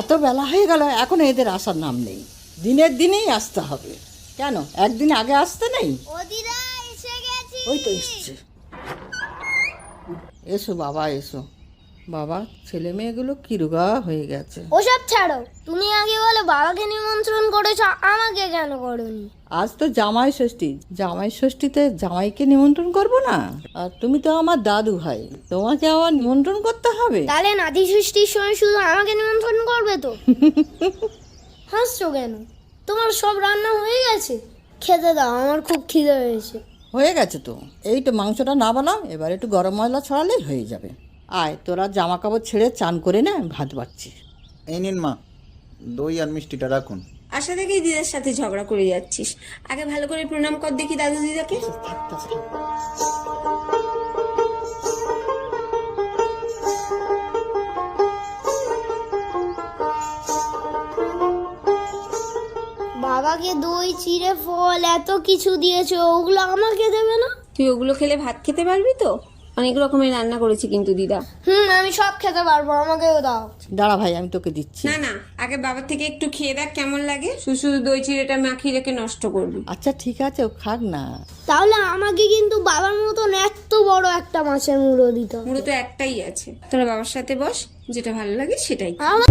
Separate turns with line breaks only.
এত বেলা হয়ে গেল, এখনো এদের আসার নাম নেই। দিনের দিনেই আসতে হবে। কেন একদিন আগে আসতে নেই?
ও দিদা এসে গেছি।
ওই তো এসছে। এসো বাবা এসো। বাবা ছেলে মেয়েগুলো কিরুগা হয়ে গেছে।
ওসব ছাড়ো, তুমি আগে বলো বাবাকে নিমন্ত্রণ করেছো, আমাকে কেন করোনি?
আজ তো জামাই ষষ্ঠী, জামাই ষষ্ঠীতে জামাইকে নিমন্ত্রণ করব না? আর তুমি তো আমার দাদু ভাই, তোমাকে আবার নিমন্ত্রণ করতে হবে?
তাহলে নাতি ষষ্ঠীর সময় শুধু আমাকে নিমন্ত্রণ করবে তো? হাসছো কেন? তোমার সব রান্না হয়ে গেছে? খেতে দাও, আমার খুব খিদে হয়েছে।
হয়ে গেছে তো, এই তো মাংসটা না বানাও, এবার একটু গরম মশলা ছড়ালেই হয়ে যাবে। আয় তোরা জামা কাপড় ছেড়ে চান করে নে, ভাত বাড়ছি।
এই নিন মা, দই আর মিষ্টিটা রাখুন।
আশা থেকেই দিদার সাথে ঝগড়া করে যাচ্ছিস। আগে ভালো করে প্রণাম কর দেখি দাদু দিদাকে।
বাবাকে দই চিড়ে ফল এত কিছু দিয়েছো, ওগুলো আমাকে দেবে না?
তুই ওগুলো খেলে ভাত খেতে পারবি তো? অনেক রকমের রান্না করেছি কিন্তু দিদা।
আমি সব খেতে পারবো, আমাকেও দাও।
দাঁড়া ভাই, আমি তোকে দিচ্ছি।
না না, আগে বাবার থেকে একটু খেয়ে দেখ কেমন লাগে। শুধু দই চিড়েটা মাখিয়ে রেখে নষ্ট করবি।
আচ্ছা ঠিক আছে, ও খাক না।
তাহলে আমাকে কিন্তু বাবার মতন এত বড় একটা মাছের মুড়ো দিতে হবে।
মুড়ো তো একটাই আছে, তোরা বাবার সাথে বস, যেটা ভালো লাগে সেটাই খা।
আমার